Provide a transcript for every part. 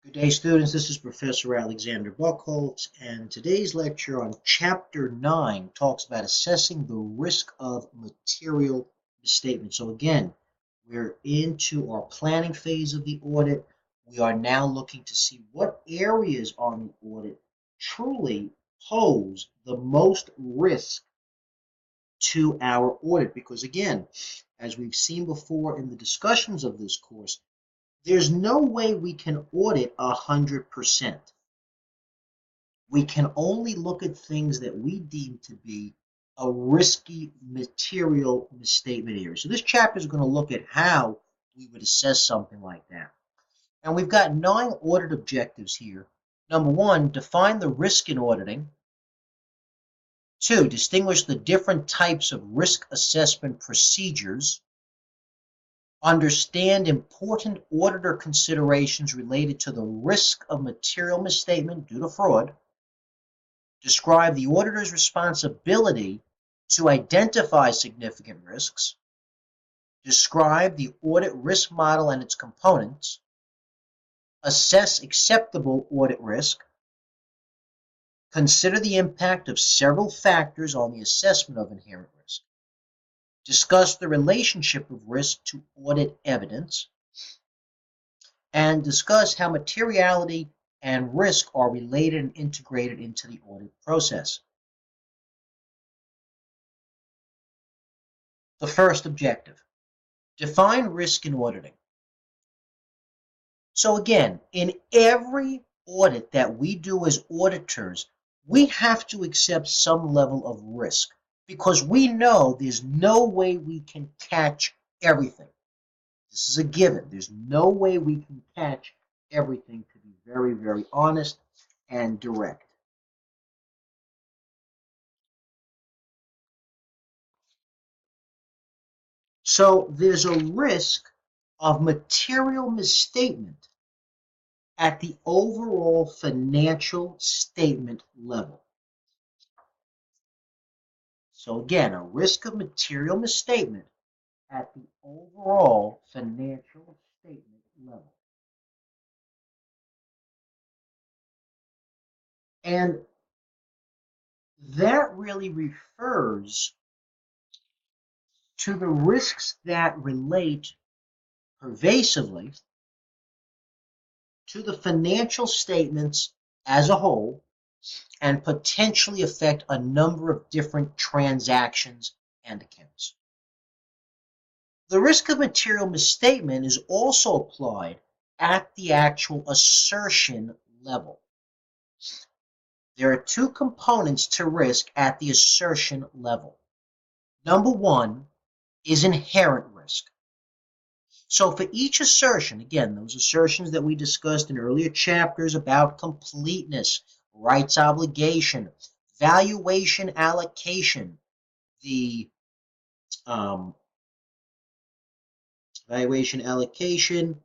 Good day, students. This is Professor Alexander Buchholz, and today's lecture on Chapter 9 talks about assessing the risk of material misstatement. So again, we're into our planning phase of the audit. We are now looking to see what areas on the audit truly pose the most risk to our audit. Because again, as we've seen before in the discussions of this course, there's no way we can audit 100%. We can only look at things that we deem to be a risky material misstatement area. So this chapter is going to look at how we would assess something like that. And we've got 9 audit objectives here. Number 1, define the risk in auditing. 2, distinguish the different types of risk assessment procedures. Understand important auditor considerations related to the risk of material misstatement due to fraud. Describe the auditor's responsibility to identify significant risks. Describe the audit risk model and its components. Assess acceptable audit risk. Consider the impact of several factors on the assessment of inherent risk. Discuss the relationship of risk to audit evidence, and discuss how materiality and risk are related and integrated into the audit process. The first objective, define risk in auditing. So again, in every audit that we do as auditors, we have to accept some level of risk, because we know there's no way we can catch everything. This is a given. There's no way we can catch everything, to be very, very honest and direct. So there's a risk of material misstatement at the overall financial statement level. So again, a risk of material misstatement at the overall financial statement level. And that really refers to the risks that relate pervasively to the financial statements as a whole and potentially affect a number of different transactions and accounts. The risk of material misstatement is also applied at the actual assertion level. There are 2 components to risk at the assertion level. Number 1 is inherent risk. So for each assertion, again, those assertions that we discussed in earlier chapters about completeness, rights obligation, valuation allocation, the valuation allocation,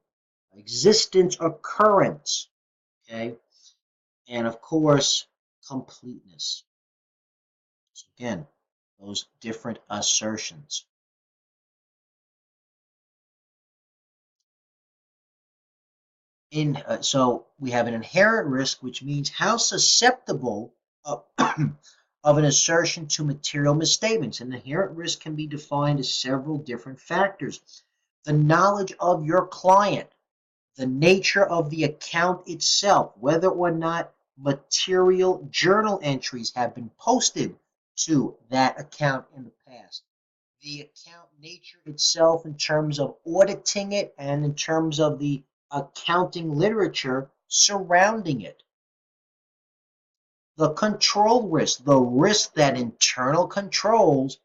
existence occurrence, okay, and of course, completeness. So again, those different assertions. So we have an inherent risk, which means how susceptible of an assertion to material misstatements. An inherent risk can be defined as several different factors. The knowledge of your client, the nature of the account itself, whether or not material journal entries have been posted to that account in the past, the account nature itself in terms of auditing it and in terms of the accounting literature surrounding it. The control risk, the risk that internal controls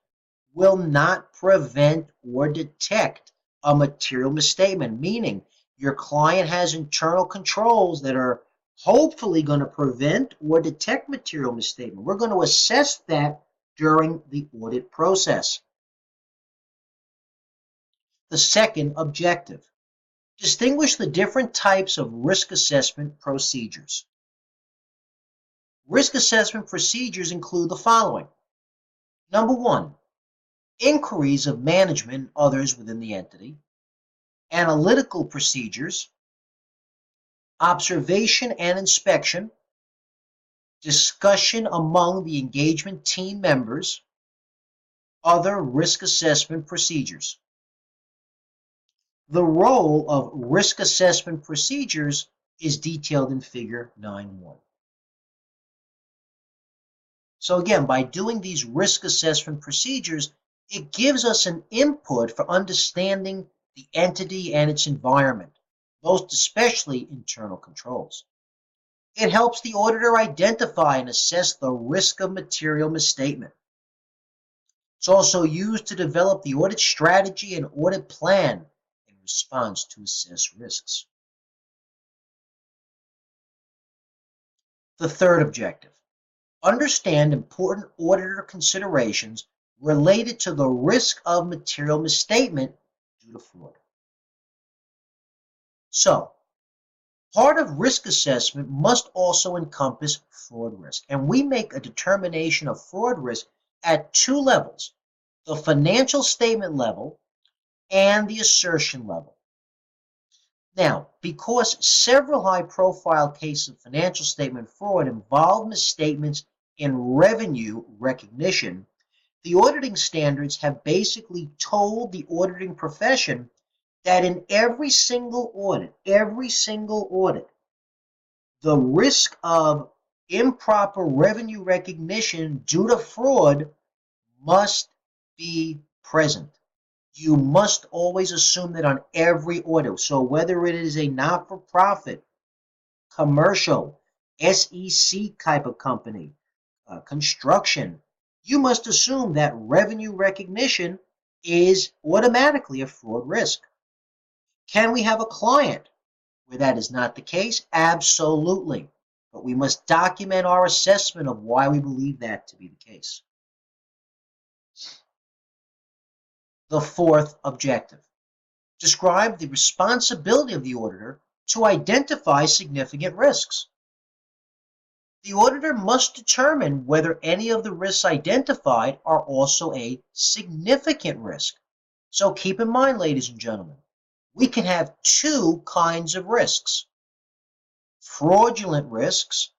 will not prevent or detect a material misstatement, meaning your client has internal controls that are hopefully going to prevent or detect material misstatement. We're going to assess that during the audit process. The second objective, distinguish the different types of risk assessment procedures. Risk assessment procedures include the following. Number 1, inquiries of management and others within the entity, analytical procedures, observation and inspection, discussion among the engagement team members, other risk assessment procedures. The role of risk assessment procedures is detailed in Figure 9.1. So again, by doing these risk assessment procedures, it gives us an input for understanding the entity and its environment, most especially internal controls. It helps the auditor identify and assess the risk of material misstatement. It's also used to develop the audit strategy and audit plan in response to assess risks. The third objective: understand important auditor considerations related to the risk of material misstatement due to fraud. So, part of risk assessment must also encompass fraud risk, and we make a determination of fraud risk at two levels: the financial statement level and the assertion level. Now, because several high-profile cases of financial statement fraud involve misstatements in revenue recognition, the auditing standards have basically told the auditing profession that in every single audit, the risk of improper revenue recognition due to fraud must be present. You must always assume that on every audit. So whether it is a not-for-profit, commercial, SEC type of company, construction, you must assume that revenue recognition is automatically a fraud risk. Can we have a client where that is not the case? Absolutely. But we must document our assessment of why we believe that to be the case. The fourth objective: describe the responsibility of the auditor to identify significant risks. The auditor must determine whether any of the risks identified are also a significant risk. So keep in mind, ladies and gentlemen, we can have two kinds of risks: fraudulent risks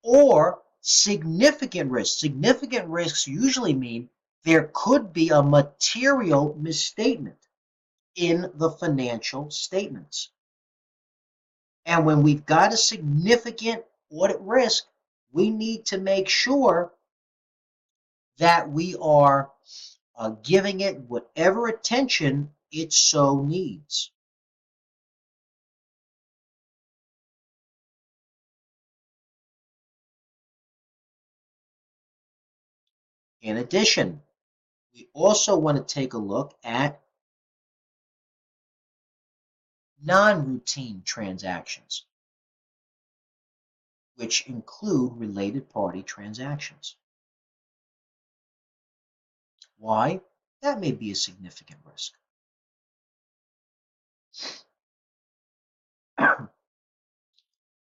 or significant risks. Significant risks usually mean there could be a material misstatement in the financial statements. And when we've got a significant audit risk, we need to make sure that we are giving it whatever attention it so needs. In addition, we also want to take a look at non-routine transactions, which include related party transactions. Why? That may be a significant risk.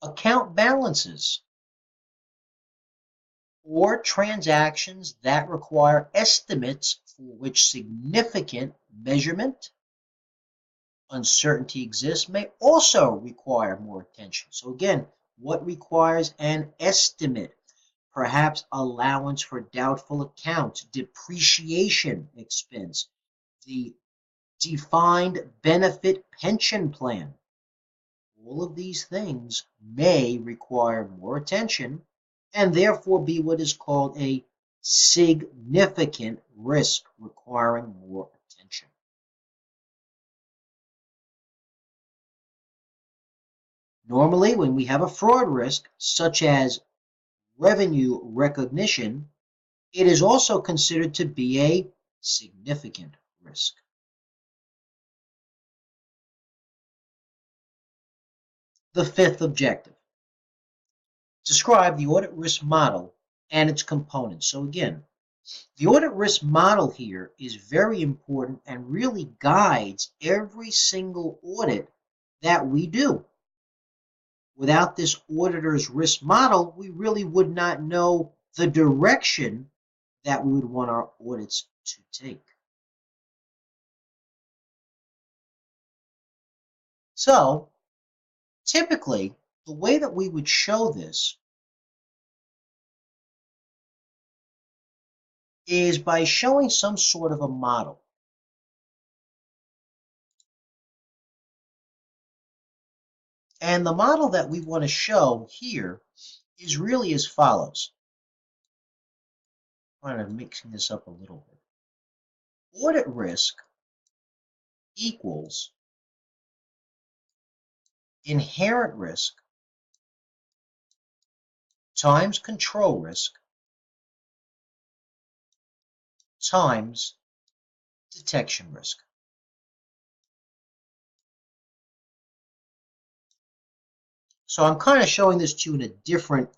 Account balances or transactions that require estimates for which significant measurement uncertainty exists may also require more attention. So again, what requires an estimate? Perhaps allowance for doubtful accounts, depreciation expense, the defined benefit pension plan. All of these things may require more attention and therefore be what is called a significant risk requiring more attention. Normally, when we have a fraud risk, such as revenue recognition, it is also considered to be a significant risk. The fifth objective: describe the audit risk model and its components. So again, the audit risk model here is very important and really guides every single audit that we do. Without this auditor's risk model, we really would not know the direction that we would want our audits to take. So, Typically, the way that we would show this is by showing some sort of a model. And the model that we want to show here is really as follows. I'm kind of mixing this up a little bit. Audit risk equals inherent risk times control risk times detection risk. So I'm kind of showing this to you in a different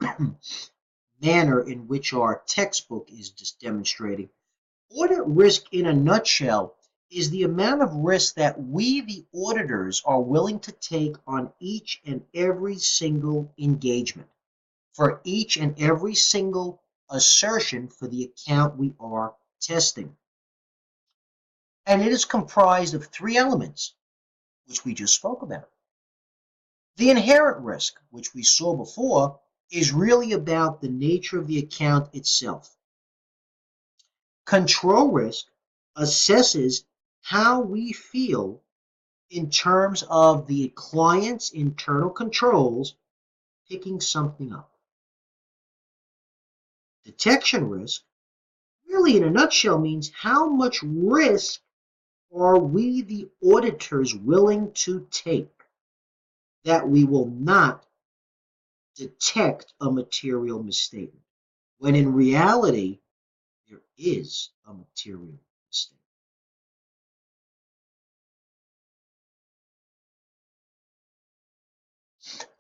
manner in which our textbook is just demonstrating. Audit risk in a nutshell is the amount of risk that we, the auditors, are willing to take on each and every single engagement, for each and every single assertion for the account we are testing. And it is comprised of three elements, which we just spoke about. The inherent risk, which we saw before, is really about the nature of the account itself. Control risk assesses how we feel in terms of the client's internal controls picking something up. Detection risk, really in a nutshell, means how much risk are we, the auditors, willing to take that we will not detect a material misstatement, when in reality, there is a material mistake.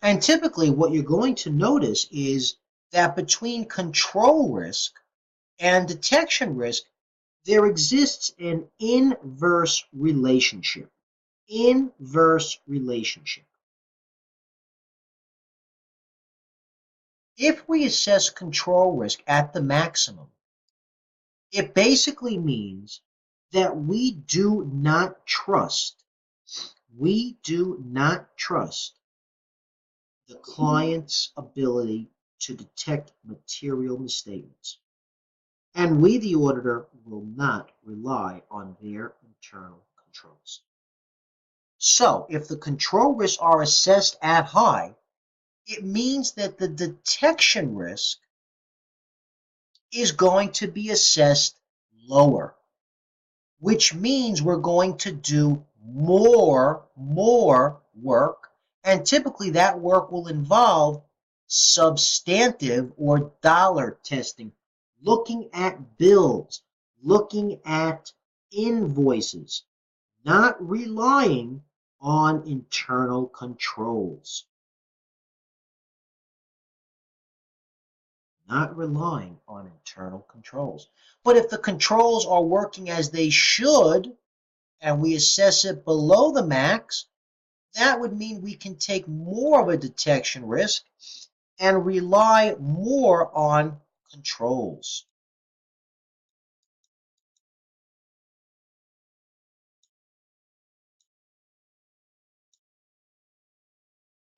And typically what you're going to notice is that between control risk and detection risk, there exists an inverse relationship. Inverse relationship. If we assess control risk at the maximum, it basically means that we do not trust the client's ability to detect material misstatements. And we, the auditor, will not rely on their internal controls. So, if the control risks are assessed at high, it means that the detection risk is going to be assessed lower, which means we're going to do more work, and typically that work will involve substantive or dollar testing, looking at bills, looking at invoices, not relying on internal controls. Not relying on internal controls. But if the controls are working as they should, and we assess it below the max, that would mean we can take more of a detection risk and rely more on controls.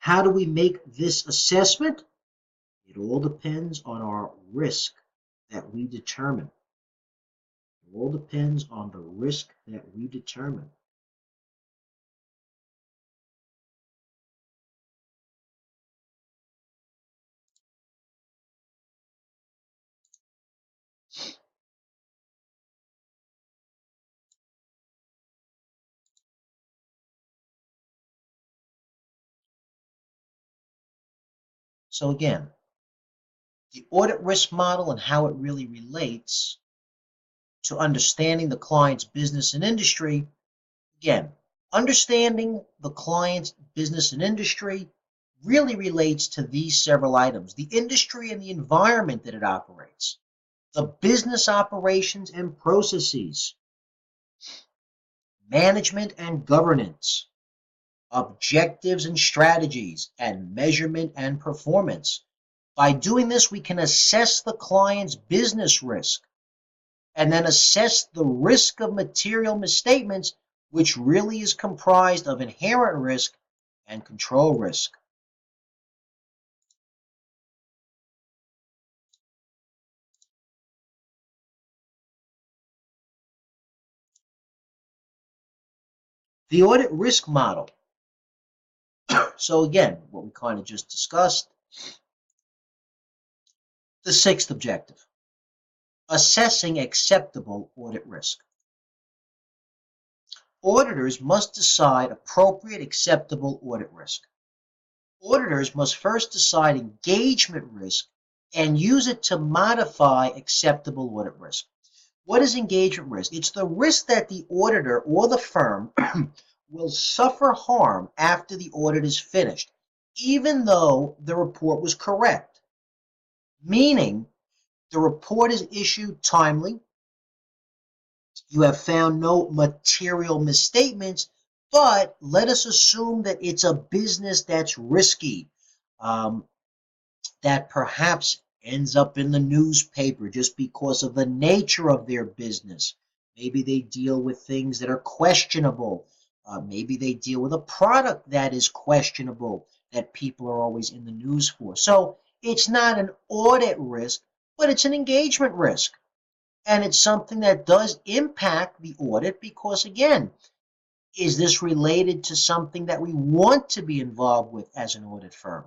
How do we make this assessment? It all depends on our risk that we determine. It all depends on the risk that we determine. So again, the audit risk model and how it really relates to understanding the client's business and industry. Again, understanding the client's business and industry really relates to these several items: the industry and the environment that it operates, the business operations and processes, management and governance, objectives and strategies, and measurement and performance. By doing this, we can assess the client's business risk and then assess the risk of material misstatements, which really is comprised of inherent risk and control risk. The audit risk model. So again, what we kind of just discussed. The sixth objective, assessing acceptable audit risk. Auditors must decide appropriate acceptable audit risk. Auditors must first decide engagement risk and use it to modify acceptable audit risk. What is engagement risk? It's the risk that the auditor or the firm will suffer harm after the audit is finished, even though the report was correct. Meaning, the report is issued timely, you have found no material misstatements, but let us assume that it's a business that's risky, that perhaps ends up in the newspaper just because of the nature of their business. Maybe they deal with things that are questionable. Maybe they deal with a product that is questionable that people are always in the news for. So it's not an audit risk, but it's an engagement risk. And it's something that does impact the audit because, again, is this related to something that we want to be involved with as an audit firm?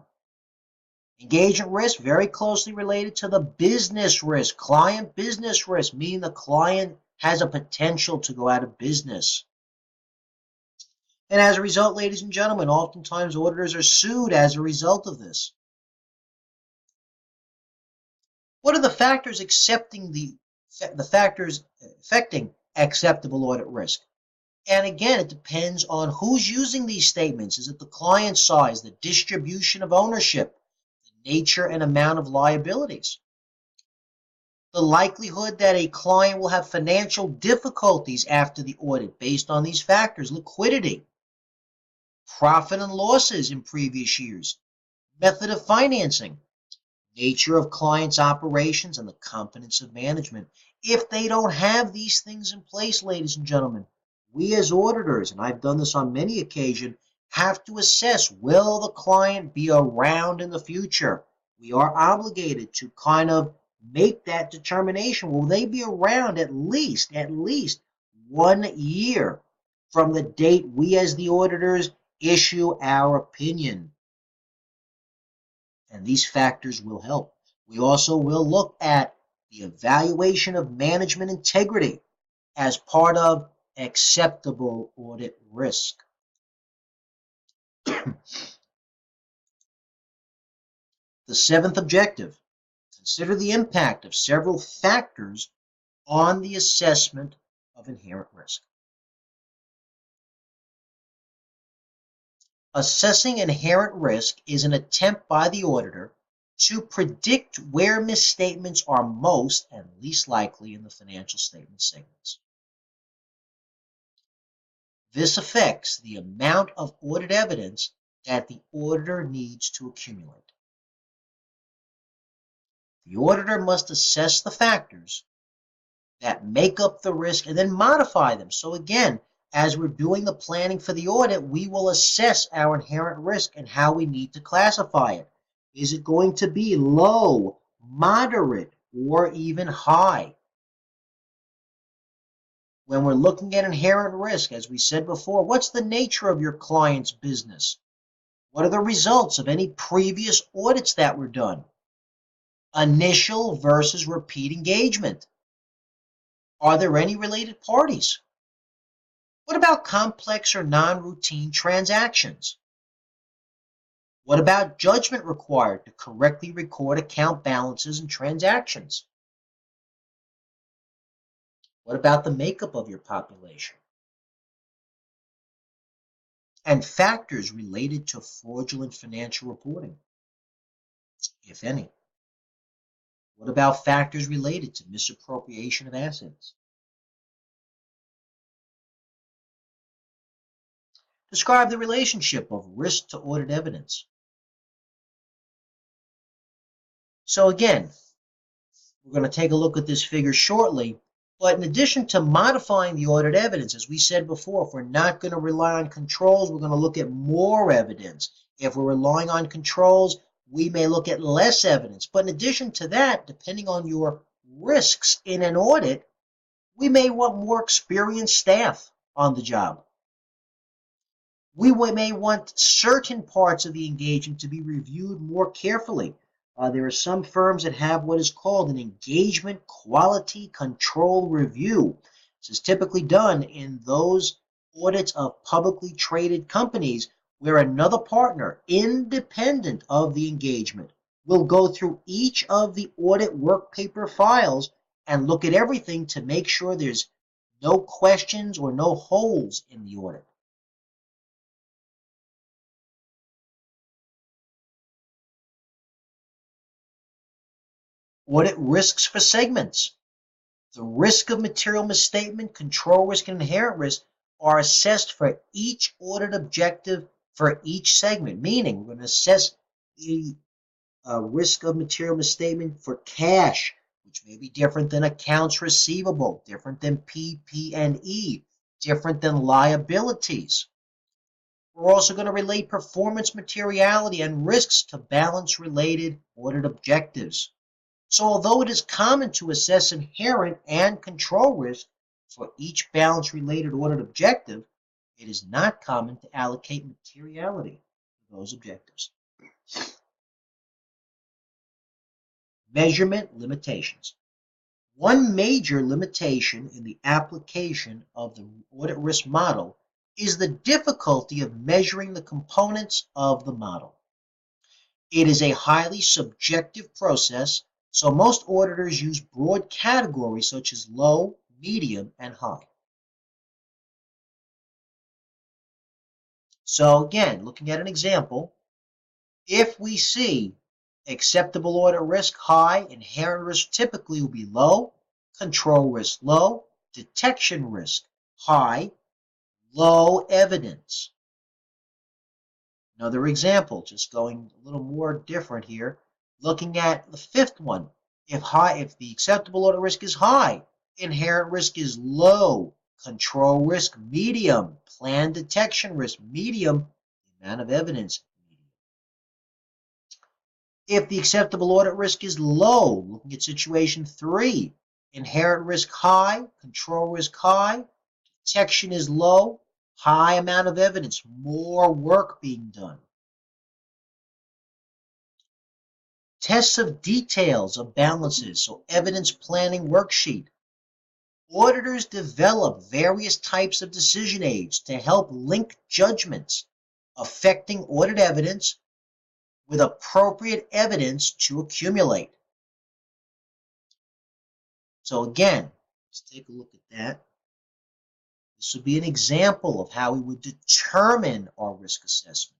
Engagement risk, very closely related to the business risk, client business risk, meaning the client has a potential to go out of business. And as a result, ladies and gentlemen, oftentimes auditors are sued as a result of this. What are the factors affecting acceptable audit risk? And again, it depends on who's using these statements. Is it the client size, the distribution of ownership, the nature and amount of liabilities? The likelihood that a client will have financial difficulties after the audit based on these factors: liquidity, profit and losses in previous years, method of financing, nature of clients' operations, and the competence of management. If they don't have these things in place, ladies and gentlemen, we as auditors, and I've done this on many occasions, have to assess, will the client be around in the future? We are obligated to kind of make that determination. Will they be around at least 1 year from the date we as the auditors issue our opinion? And these factors will help. We also will look at the evaluation of management integrity as part of acceptable audit risk. The seventh objective, consider the impact of several factors on the assessment of inherent risk. Assessing inherent risk is an attempt by the auditor to predict where misstatements are most and least likely in the financial statement segments. This affects the amount of audit evidence that the auditor needs to accumulate. The auditor must assess the factors that make up the risk and then modify them. So again, as we're doing the planning for the audit, we will assess our inherent risk and how we need to classify it. Is it going to be low, moderate, or even high? When we're looking at inherent risk, as we said before, what's the nature of your client's business? What are the results of any previous audits that were done? Initial versus repeat engagement. Are there any related parties? What about complex or non-routine transactions? What about judgment required to correctly record account balances and transactions? What about the makeup of your population? And factors related to fraudulent financial reporting, if any. What about factors related to misappropriation of assets? Describe the relationship of risk to audit evidence. So again, we're going to take a look at this figure shortly, but in addition to modifying the audit evidence, as we said before, if we're not going to rely on controls, we're going to look at more evidence. If we're relying on controls, we may look at less evidence. But in addition to that, depending on your risks in an audit, we may want more experienced staff on the job. We may want certain parts of the engagement to be reviewed more carefully. There are some firms that have what is called an engagement quality control review. This is typically done in those audits of publicly traded companies where another partner, independent of the engagement, will go through each of the audit work paper files and look at everything to make sure there's no questions or no holes in the audit. Audit risks for segments. The risk of material misstatement, control risk, and inherent risk are assessed for each audit objective for each segment, meaning we're going to assess the risk of material misstatement for cash, which may be different than accounts receivable, different than PP&E, different than liabilities. We're also going to relate performance materiality and risks to balance-related audit objectives. So although it is common to assess inherent and control risk for each balance-related audit objective, it is not common to allocate materiality to those objectives. Measurement limitations. One major limitation in the application of the audit risk model is the difficulty of measuring the components of the model. It is a highly subjective process, so most auditors use broad categories such as low, medium, and high. So again, looking at an example, if we see acceptable audit risk high, inherent risk typically will be low, control risk low, detection risk high, low evidence. Another example, just going a little more different here, looking at the fifth one. If the acceptable audit risk is high, inherent risk is low, control risk medium, plan detection risk medium, the amount of evidence medium. If the acceptable audit risk is low, looking at situation 3, inherent risk high, control risk high, detection is low, high amount of evidence, more work being done. Tests of details of balances, so evidence planning worksheet. Auditors develop various types of decision aids to help link judgments affecting audit evidence with appropriate evidence to accumulate. So again, let's take a look at that. This would be an example of how we would determine our risk assessment.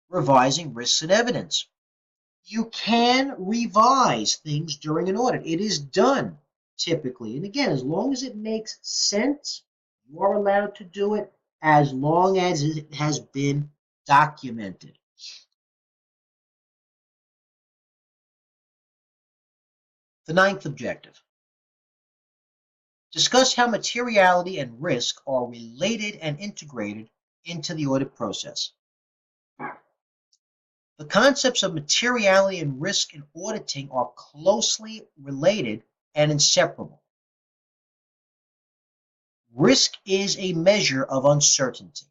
Revising risks and evidence. You can revise things during an audit. It is done typically. And again, as long as it makes sense, you are allowed to do it as long as it has been documented. The ninth objective. Discuss how materiality and risk are related and integrated into the audit process. The concepts of materiality and risk in auditing are closely related and inseparable. Risk is a measure of uncertainty.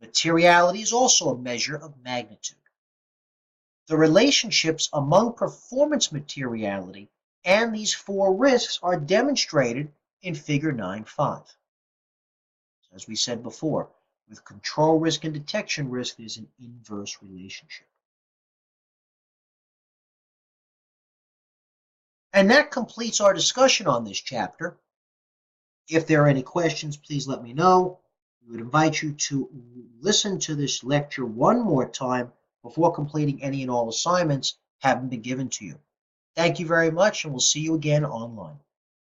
Materiality is also a measure of magnitude. The relationships among performance materiality and these four risks are demonstrated in Figure 9.5. As we said before, with control risk and detection risk, there's an inverse relationship. And that completes our discussion on this chapter. If there are any questions, please let me know. We would invite you to listen to this lecture one more time before completing any and all assignments having been given to you. Thank you very much, and we'll see you again online.